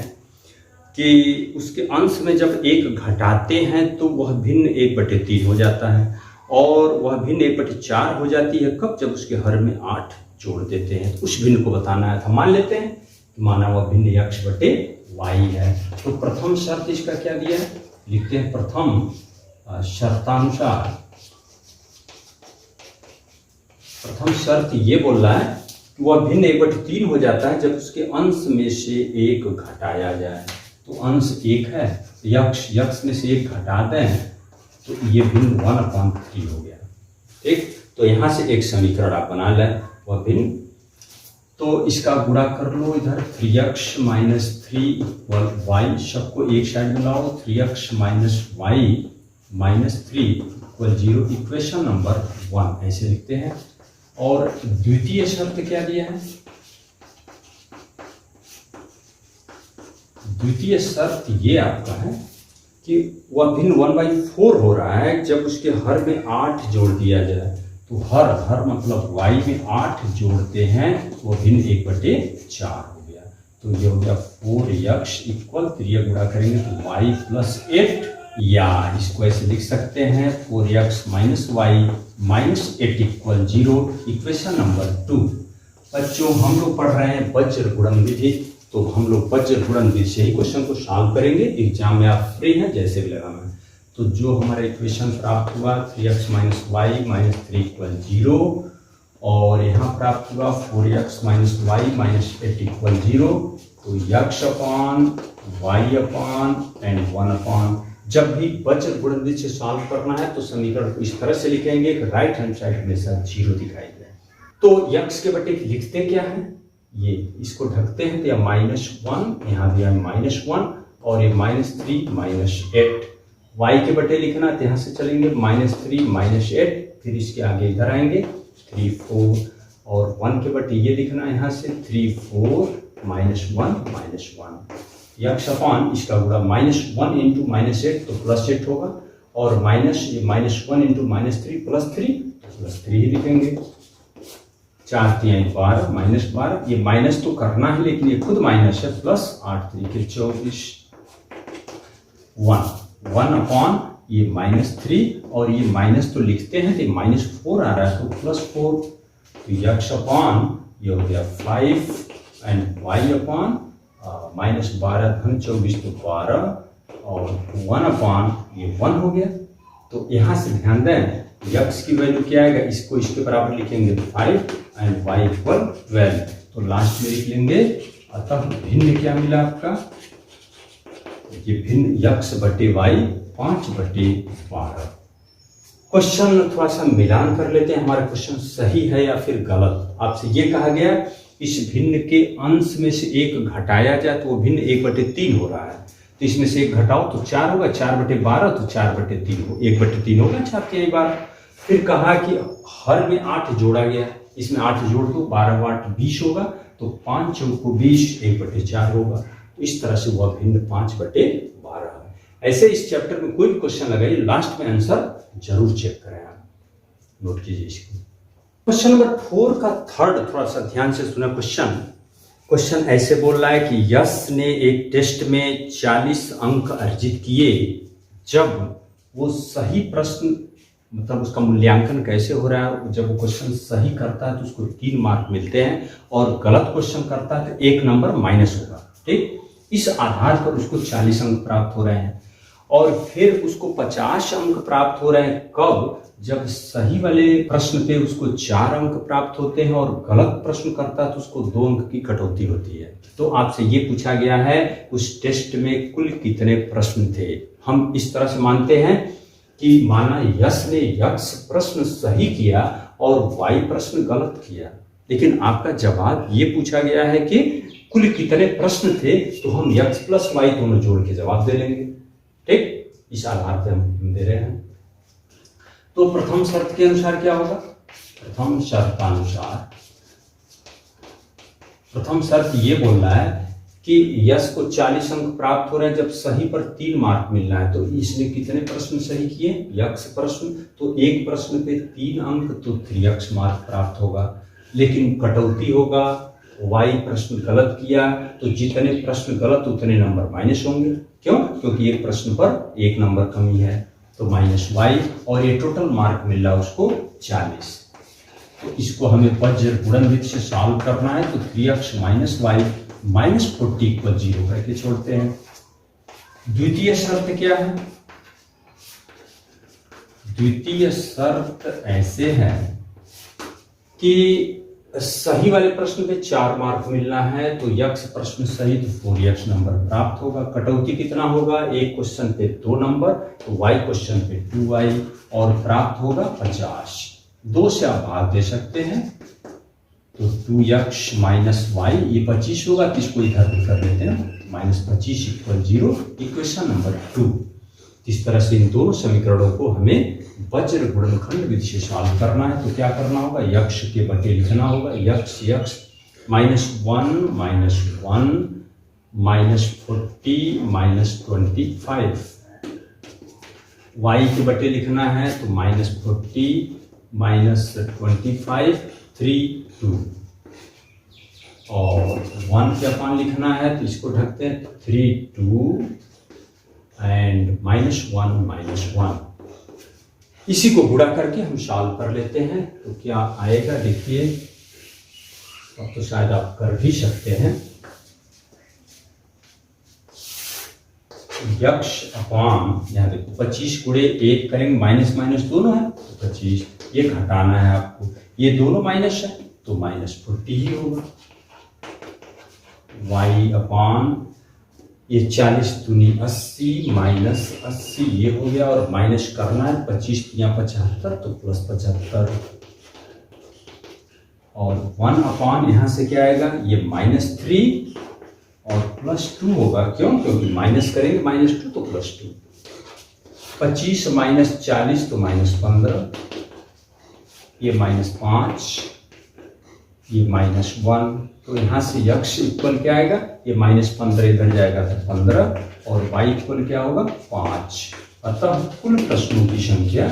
कि उसके अंश में जब 1 घटाते हैं तो वह भिन्न 1/3 हो जाता है और वह भिन्न 1/4 हो जाती है कब, जब उसके हर में 8 जोड़ देते हैं। तो उस भिन्न को बताना है। तो मान लेते हैं कि माना वह भिन्न x बटे y है। तो प्रथम शर्त इसका क्या दिया है, लिखते हैं प्रथम शर्तानुसार, प्रथम शर्त ये बोल रहा है कि वह भिन्न 1/3 हो जाता है जब उसके अंश में से 1 घटाया जाए। तो अंश 1 है, यक्ष में से 1 घटा दें तो ये भिन्न 1/3 हो गया। ठीक, तो यहां से एक समीकरण आप बना लें, वह भिन्न, तो इसका गुणा कर लो इधर, 3x - 3 = y, सबको एक साइड में लाओ, 3x - y - 3 = 0, इक्वेशन नंबर 1 ऐसे लिखते हैं। और द्वितीय शर्त क्या दिया है, द्वितीय शर्त ये आपका है कि वह भिन्न 1/4 हो रहा है जब उसके हर में 8 जोड़ दिया जाए। तो हर मतलब y में 8 जोड़ते हैं तो वह भिन्न 1/4 हो गया। तो ये हो गया 4x इक्वल, त्रिय गुणा करेंगे तो y + 8, या इसको ऐसे लिख सकते हैं 4x - y - 8 = 0, इक्वेशन नंबर 2। बच्चों हम लोग पढ़ रहे हैं वज्र गुणन विधि, तो हम लोग वज्र गुणन विधि से ही क्वेश्चन को सॉल्व करेंगे। एग्जाम में आप फ्री हैं, जैसे भी लगाना है। तो जो हमारा इक्वेशन प्राप्त हुआ 3x - y - 3 = 0 और यहाँ प्राप्त हुआ 4x - y - 8 = 0। तो x upon y upon and 1 जब भी वज्र गुणन विधि से सॉल्व करना है तो समीकरण को इस तरह से लिखेंगे कि राइट हैंड साइड में सब 0 दिखाई दे। तो x के बटे लिखते क्या है, ये इसको ढकते हैं तो यह -1, यहाँ दिया -1 और ये -3 - 8। y के बटे लिखना तो यहाँ से चलेंगे -3 - 8, फिर इसके आगे इधर आएंगे 3 4 और 1 के बटे ये लिखना है यहाँ से 3 4 -1 यक्ष अपान इसका गुणा -1 × -8 तो +8 होगा और -1 × -3 +3 तो +3 ही लिखेंगे। 4 तिहाई 12 माइनस 12, ये माइनस तो करना है लेकिन ये खुद माइनस है, प्लस 8 3 24 1 अपॉन ये -3 और ये माइनस तो लिखते हैं तो -4 आ रहा है तो +4, तो यक्स अपॉन ये हो गया 5 एंड वाई अपॉन -12 धन 24 तो 12 और 1 अपॉन ये 1 हो गया। तो यहाँ से ध्यान दें यक्स की वैल्यू क्या आएगा, इसको इसके बराबर लिखेंगे 5 एंड वाई इक्वल 12, तो लास्ट में लिख लेंगे। अतः भिन्न क्या मिला आपका, ये भिन्न यक्स बटे वाई 5/12। क्वेश्चन थोड़ा सा मिलान कर लेते हैं, हमारा क्वेश्चन सही है या फिर गलत। आपसे ये कहा गया इस भिन्न के अंश में से एक घटाया जाए तो वो भिन्न 1/3 हो रहा है, तो इसमें से एक घटाओ तो 4 होगा, 4/12 तो 4/3 हो, 1/3 होगा 4 तिहाई 12। फिर कहा कि हर में 8 जोड़ा गया, इसमें 8 जोड़ दो 12 8 20 होगा, तो 5 चौको 20 1/4 होगा, तो इस तरह से वह भिन्न 5/12 है। ऐसे इस चैप्टर में कोई भी क्वेश्चन लगाइए लास्ट में आंसर जरूर चेक करें, आप नोट कीजिए इसको। क्वेश्चन नंबर 4 का थर्ड थोड़ा सा ध्यान से सुना। क्वेश्चन ऐसे बोल रहा है कि यश ने एक टेस्ट में 40 अंक अर्जित किए, जब वो सही प्रश्न मतलब उसका मूल्यांकन कैसे हो रहा है, जब वो क्वेश्चन सही करता है तो उसको 3 मार्क मिलते हैं और गलत क्वेश्चन करता है तो 1 नंबर माइनस होगा। ठीक, इस आधार पर उसको 40 अंक प्राप्त हो रहे हैं और फिर उसको 50 अंक प्राप्त हो रहे हैं कब, जब सही वाले प्रश्न पे उसको 4 अंक प्राप्त होते हैं और गलत प्रश्न करता है तो उसको 2 अंक की कटौती होती है। तो आपसे ये पूछा गया है उस टेस्ट में कुल कितने प्रश्न थे। हम इस तरह से मानते हैं कि माना यश ने यक्स प्रश्न सही किया और वाई प्रश्न गलत किया, लेकिन आपका जवाब ये पूछा गया है कि कुल कितने प्रश्न थे, तो हम यक्स प्लस वाई दोनों जोड़ के जवाब दे लेंगे। ठीक, इस आधार पर हम दे रहे हैं। तो प्रथम शर्त के अनुसार क्या होगा, प्रथम शर्त ये बोल रहा है कि यश को 40 अंक प्राप्त हो रहे हैं जब सही पर 3 मार्क मिल रहा है, तो इसने कितने प्रश्न सही किए, यक्स प्रश्न, तो एक प्रश्न पे 3 अंक तो 3x मार्क प्राप्त होगा, लेकिन कटौती होगा, वाई प्रश्न गलत किया तो जितने प्रश्न गलत उतने नंबर माइनस होंगे। क्यों, क्योंकि एक प्रश्न पर 1 नंबर कमी है, तो -y और ये टोटल मार्क मिल रहा है उसको 40। तो इसको हमें वज्र गुणन विधि से सॉल्व करना है, तो 3x - y -40 = 0 करके छोड़ते हैं। द्वितीय शर्त क्या है, द्वितीय शर्त ऐसे है कि सही वाले प्रश्न पे 4 मार्क मिलना है, तो यक्स प्रश्न सही तो 4x नंबर प्राप्त होगा। कटौती कितना होगा, एक क्वेश्चन पे 2 नंबर, तो y क्वेश्चन पे 2y और प्राप्त होगा 50। 2 से आप भाग दे सकते हैं, तो 2x - y ये 25 होगा, तो इसको इधर कर लेते हैं, -25 = 0, इक्वेशन नंबर 2। इस तरह से इन दोनों समीकरणों को हमें वज्र गुणनखंड विधि से सॉल्व करना है। तो क्या करना होगा, यक्ष के बटे लिखना होगा, यक्ष -1 -40 -25, y के बटे लिखना है तो -40 -25 3 2, और 1 के अपान लिखना है तो इसको ढकते हैं 3 2 एंड -1 -1। इसी को गुणा करके हम सॉल्व कर लेते हैं, तो क्या आएगा देखिए, अब तो शायद आप कर भी सकते हैं। यक्ष अपान यहाँ देखो 25 × 1 करेंगे, माइनस माइनस दोनों है तो 25, ये घटाना है आपको, ये दोनों माइनस है तो -40 ही होगा। y अपान ये 40 दूनी 80 -80 ये हो गया, और माइनस करना है 25 या 75 तो +75, और 1 अपान यहाँ से क्या आएगा, ये -3 और +2 होगा। क्यों, क्योंकि माइनस करेंगे -2 तो +2, 25 - 40 तो -15, ये -5, ये -1, तो यहाँ से यक्ष इक्वल क्या आएगा, ये -15 इधर जाएगा तो 15, और y इक्वल क्या होगा 5। अतः कुल प्रश्नों की संख्या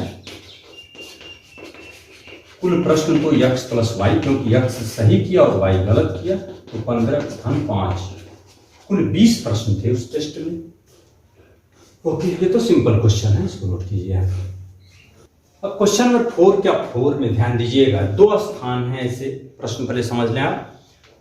कुल प्रश्न तो x प्लस वाई, क्योंकि x सही किया और y गलत किया, तो 15 धन 5, कुल 20 प्रश्न थे उस टेस्ट में। ओके, ये तो सिंपल क्वेश्चन है, इसको नोट कीजिए। अब क्वेश्चन नंबर 4 क्या 4 में ध्यान दीजिएगा, 2 स्थान हैं, ऐसे प्रश्न पहले समझ लें आप।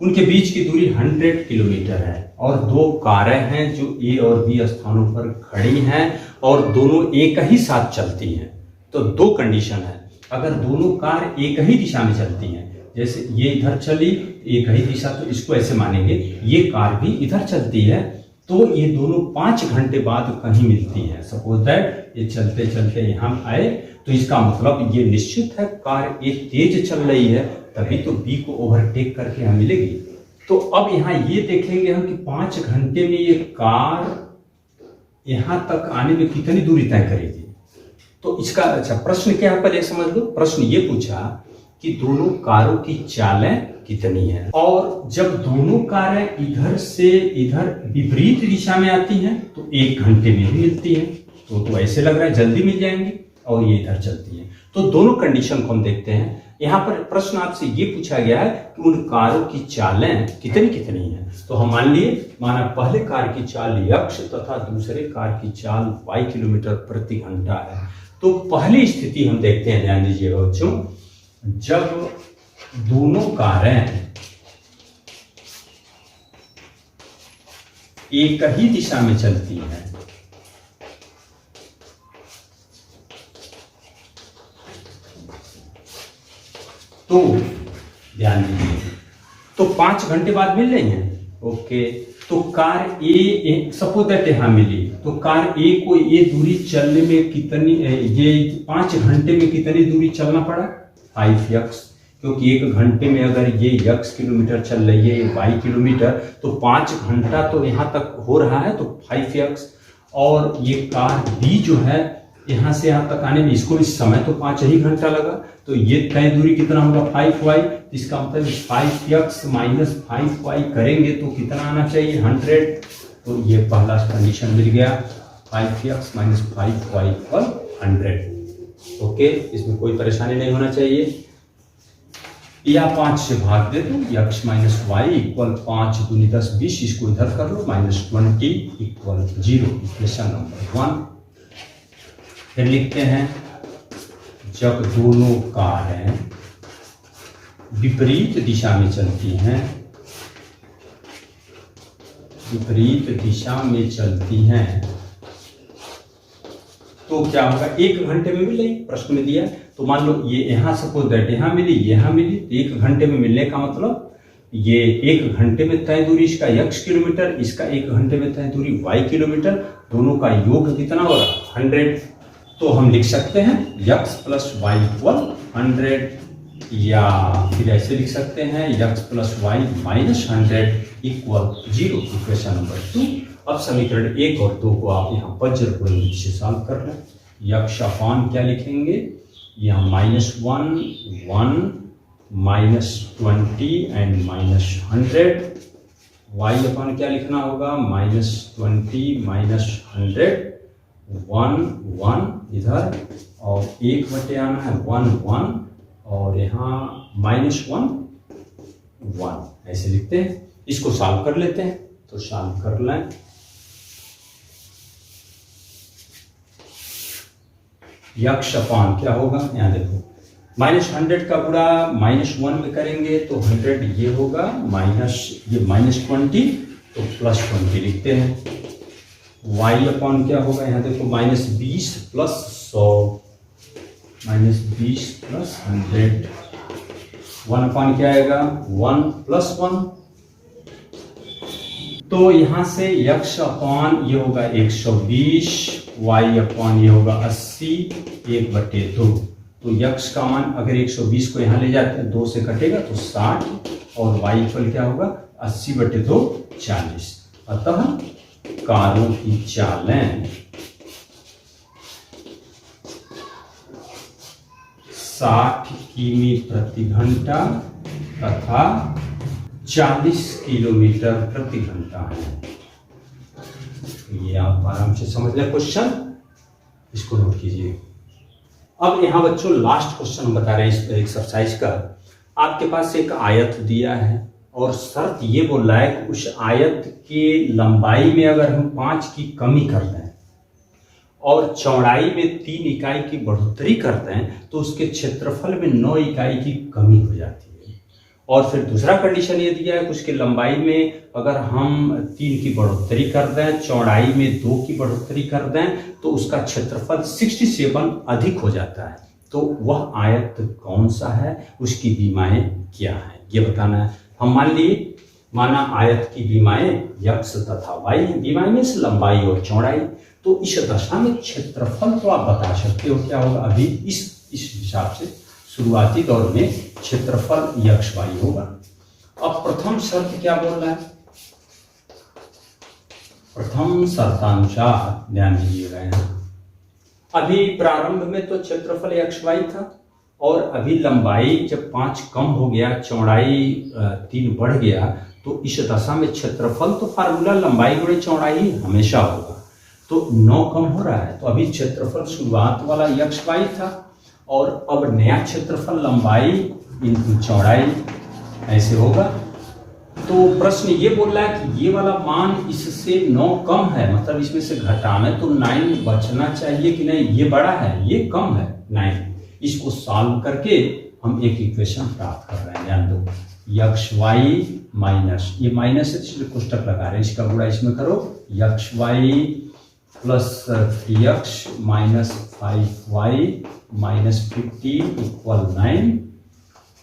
उनके बीच की दूरी 100 किलोमीटर है और 2 कारें हैं जो A और B स्थानों पर खड़ी हैं और दोनों एक ही साथ चलती हैं। तो 2 कंडीशन है, अगर दोनों कार एक ही दिशा में चलती हैं, जैसे ये इधर चली एक ही दिशा, तो इसको ऐसे मानेंगे, ये कार भी इधर चलती है, तो ये दोनों 5 घंटे बाद कहीं मिलती हैं। सपोज दैट ये चलते चलते यहाँ आए, तो इसका मतलब ये निश्चित है कार ए तेज चल रही है, तभी तो बी को ओवरटेक करके यहाँ मिलेगी। तो अब यहाँ ये देखेंगे हम कि 5 घंटे में ये कार यहाँ तक आने में कितनी दूरी तय करेगी। तो इसका अच्छा प्रश्न क्या है, पहले समझ लो। प्रश्न ये पूछा कि दोनों कारों की चालें कितनी है, और जब दोनों कारें इधर से इधर विपरीत दिशा में आती हैं तो 1 घंटे में भी मिलती हैं। तो ऐसे लग रहा है जल्दी मिल जाएंगी, और ये इधर चलती है। तो दोनों कंडीशन को हम देखते हैं। यहाँ पर प्रश्न आपसे ये पूछा गया है कि उन कारों की चालें कितनी कितनी हैं। तो हम मान लिए, माना पहले कार की चाल x तथा दूसरे कार की चाल y किलोमीटर प्रति घंटा है। तो पहली स्थिति हम देखते हैं, ध्यान दीजिएगा बच्चों, जब दोनों कारें एक ही दिशा में चलती हैं, तो ध्यान दीजिए, तो 5 घंटे बाद मिल रही हैं। ओके, तो कार ए सपोज दैट यहां मिली, तो कार ए को ये दूरी चलने में कितनी, ये 5 घंटे में कितनी दूरी चलना पड़ा, 5x, क्योंकि 1 घंटे में अगर ये x किलोमीटर चल रही है, ये y किलोमीटर, तो 5 घंटा तो यहां तक हो रहा है, तो 5x। और ये कार b जो है यहां से यहां तक आने में इसको भी समय तो 5 ही घंटा लगा, तो ये तय दूरी कितना होगा 5y। इसका मतलब 5x माइनस 5y करेंगे तो कितना आना चाहिए 100। तो ये पहला कंडीशन मिल गया, 5x minus 5y equal 100। Okay, इसमें कोई परेशानी नहीं होना चाहिए। या 5 से भाग दे दो, x माइनस वाई इक्वल 5 दूनी 10 20, इसको इधर कर लो, -20 इक्वल 0, इक्वेशन नंबर 1। फिर लिखते हैं, जब दोनों कारें विपरीत दिशा में चलती हैं, विपरीत दिशा में चलती हैं, तो क्या होगा, 1 घंटे में मिलेगी, प्रश्न में दिया। तो मान लो ये यहाँ सपोज दैट यहाँ मिली, यहाँ मिली, तो 1 घंटे में मिलने का मतलब ये 1 घंटे में तय दूरी इसका x किलोमीटर, इसका 1 घंटे में तय दूरी y किलोमीटर, दोनों का योग कितना हो रहा 100। तो हम लिख सकते हैं x प्लस वाई इक्वल 100, या फिर ऐसे लिख सकते हैं x plus y minus 100 equal 0, equation number 2। अब समीकरण 1 और 2 को आप यहाँ वज्र प्रयोग से सॉल्व कर लें। x अपान क्या लिखेंगे, यहाँ -1 1 -20 एंड -100, y अपान क्या लिखना होगा, -20 -100, 1 1 इधर, और 1 बटे आना है 1 1, और यहाँ -1 1, ऐसे लिखते हैं। इसको सॉल्व कर लेते हैं, तो सॉल्व कर लें। यक्ष अपान क्या होगा, यहाँ देखो, -100 का गुणा -1 में करेंगे तो 100 ये होगा, ये -20 तो +20 लिखते हैं। y अपान क्या होगा, यहाँ देखो, -20 प्लस 100, -20 प्लस 100, 1 अपान क्या आएगा 1 प्लस 1, तो यहाँ से यक्ष अपान ये होगा 120, y अपान ये होगा 80, 1/2। तो यक्ष का मान अगर 120 को यहाँ ले जाते हैं, 2 से कटेगा तो 60, और y इक्वल क्या होगा 80/2 40। अतः कारों की चालें 60 किमी प्रति घंटा तथा 40 किलोमीटर प्रति घंटा है। ये आप आराम से समझ लें क्वेश्चन, इसको नोट कीजिए। अब यहाँ बच्चों लास्ट क्वेश्चन हम बता रहे हैं इस एक्सरसाइज का। आपके पास एक आयत दिया है और शर्त ये बोल रहा है कि उस आयत के लंबाई में अगर हम 5 की कमी कर दें और चौड़ाई में 3 इकाई की बढ़ोतरी कर दें तो उसके क्षेत्रफल में 9 इकाई की कमी हो जाती है। और फिर दूसरा कंडीशन ये दिया है कि उसकी लंबाई में अगर हम 3 की बढ़ोतरी कर दें, चौड़ाई में 2 की बढ़ोतरी कर दें तो उसका क्षेत्रफल 67 अधिक हो जाता है। तो वह आयत कौन सा है, उसकी विमाएं क्या है, ये बताना है। हम माना आयत की विमाएं x तथा y, विमाएं में से लंबाई और चौड़ाई। तो इस दशा में क्षेत्रफल तो आप बता सकते हो क्या होगा। अभी इस हिसाब से शुरुआती दौर में क्षेत्रफल x y होगा। अब प्रथम शर्त क्या बोल रहा है, प्रथम शर्तानुसार ध्यान दीजिएगा यहाँ। अभी प्रारंभ में तो क्षेत्रफल x y था और अभी लंबाई जब 5 कम हो गया, चौड़ाई 3 बढ़ गया, तो इस दशा में क्षेत्रफल तो फार्मूला लंबाई गुणे चौड़ाई हमेशा होगा। तो 9 कम हो रहा है, तो अभी क्षेत्रफल शुरुआत वाला x y था और अब नया क्षेत्रफल लंबाई इनटू चौड़ाई ऐसे होगा। तो प्रश्न ये बोल रहा है कि ये वाला मान इससे 9 कम है, मतलब इसमें से घटाना तो 9 बचना चाहिए कि नहीं, ये बड़ा है ये कम है 9। इसको सॉल्व करके हम एक इक्वेशन प्राप्त कर रहे हैं। ध्यान दो, एक्स वाई माइनस, ये माइनस है इसलिए कोष्टक लगा रहे हैं, इसका गुणा इसमें करो, X Y plus 3x minus 5y minus 15 equal 9,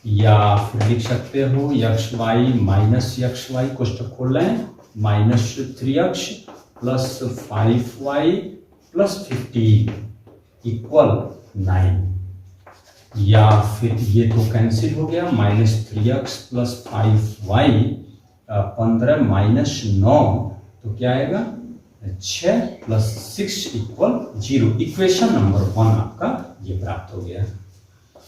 या फिर लिख सकते हो X Y minus X Y कोष्टक खोल लें, minus 3x plus 5y plus 15 equal 9, या फिर ये तो कैंसिल हो गया, minus 3x plus 5y 15 minus 9 तो क्या आएगा 6 प्लस 6 इक्वल 0। इक्वेशन नंबर 1 आपका ये प्राप्त हो गया।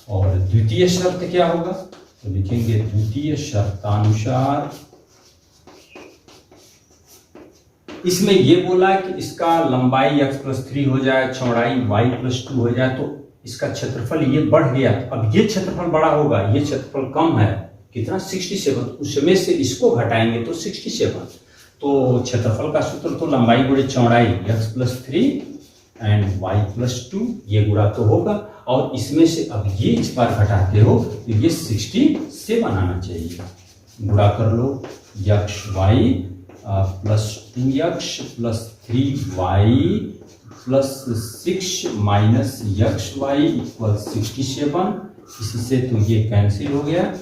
और द्वितीय शर्त क्या होगा, तो लिखेंगे द्वितीय शर्तानुसार, इसमें ये बोला कि इसका लंबाई x प्लस 3 हो जाए, चौड़ाई y प्लस 2 हो जाए, तो इसका क्षेत्रफल ये बढ़ गया। अब ये क्षेत्रफल बड़ा होगा, ये क्षेत्रफल कम है, कितना 67, उसमें से इसको घटाएंगे तो 67। तो क्षेत्रफल का सूत्र तो लंबाई गुणे चौड़ाई x plus 3 and y plus 2, ये गुणा तो होगा। और इसमें से अब ये इस बार घटाते हो तो ये 67 आना चाहिए। गुणा कर लो, X Y plus 2x plus 3y plus 6 minus X Y equal 67। इससे तो ये कैंसिल हो गया,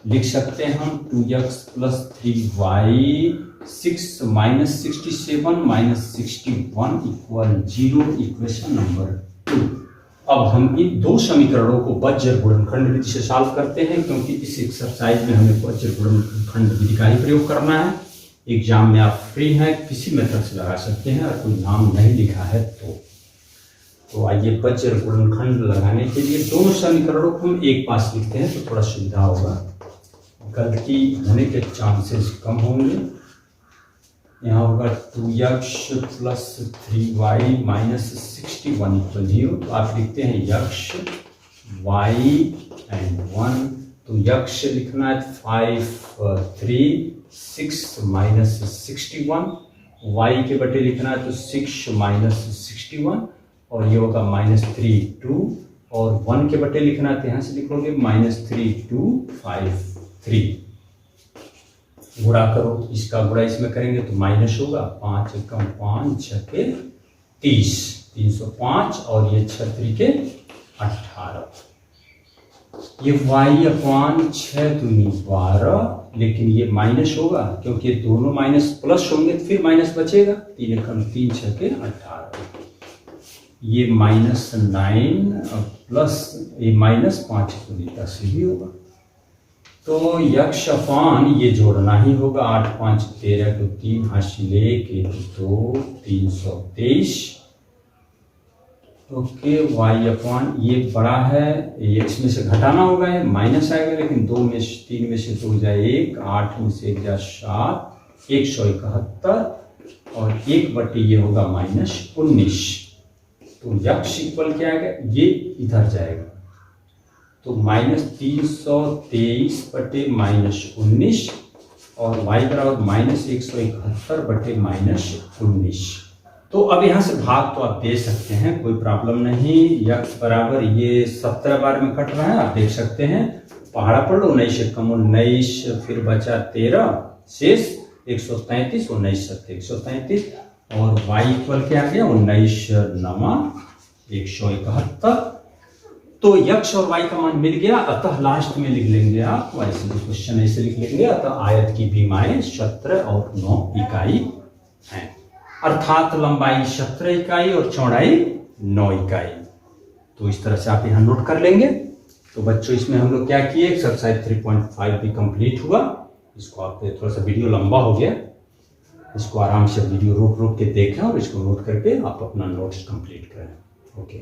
लिख सकते हैं हम 2x plus 3y 6 minus 67 minus 61 equal 0। Equation number 2। अब हम इन दो समीकरणों को बज्र गुणनखंड विधि से सॉल्व करते हैं, क्योंकि इस एक्सरसाइज में हमें बज्र गुणनखंड विधि का ही प्रयोग करना है। एग्जाम में आप फ्री हैं, किसी मेथड से लगा सकते हैं, और कोई नाम नहीं लिखा है तो आइए बज्र गुणनखंड लगाने के लिए दोनों समीकरणों को हम एक पास लिखते हैं तो थोड़ा सुविधा होगा, गलती होने के चांसेस कम होंगे। यहाँ होगा 2x plus 3y minus 61 equal 0। तो आप लिखते हैं x y एंड 1, तो x लिखना है 5 3 6 माइनस 61, y के बटे लिखना है तो 6 माइनस 61, और ये होगा माइनस 3 2, और 1 के बटे लिखना है तो यहाँ से लिखोगे माइनस 3 2 5 3। गुणा करो, इसका गुणा इसमें करेंगे तो माइनस होगा, 5 एकम 5 6 30 305, और ये 6 3 18। ये y अपान 6 दूनी 12, लेकिन ये माइनस होगा क्योंकि दोनों माइनस प्लस होंगे तो फिर माइनस बचेगा, 3 एकम 3 6 18। ये माइनस 9 प्लस ये माइनस 5 दूनी 10 भी होगा। तो यक्ष अपान ये जोड़ना ही होगा, 8 5 13 तो 3 हासिल 1 2 323। ओके, y अपान ये बड़ा है, ये इसमें से घटाना होगा, ये माइनस आएगा, लेकिन 2 में से 3 में से 2 जाए 1, 8 में से 1 जाए 7, 171, और 1 बटे ये होगा माइनस 19। तो यक्ष इक्वल क्या आएगा, ये इधर जाएगा, तो -323 बटे -19 और y बराबर -171 बटे -19। तो अब यहाँ से भाग तो आप दे सकते हैं, कोई प्रॉब्लम नहीं। यक्ष बराबर ये 17 बार में कट रहा है, आप देख सकते हैं। पहाड़ा पढ़ लो, 19 से कम 19, फिर बचा 13, शेष 133, 19 सत्ते 133 और y इक्वल क्या आ गया, 19 नमा 171। तो यक्ष और y का मान मिल गया, अतः लास्ट में लिख लेंगे आप, वैसे क्वेश्चन ऐसे लिख लेंगे, अतः आयत की भीमाएं 17 और 9 इकाई है, अर्थात लंबाई 17 इकाई और चौड़ाई 9 इकाई। तो इस तरह से आप यहाँ नोट कर लेंगे। तो बच्चों इसमें हम लोग क्या किए, एक्सरसाइज 3.5 भी कंप्लीट हुआ। इसको आप थोड़ा सा वीडियो लंबा हो गया, इसको आराम से वीडियो रोक रोक के देखें और इसको नोट करके आप अपना नोट्स कंप्लीट करें। ओके।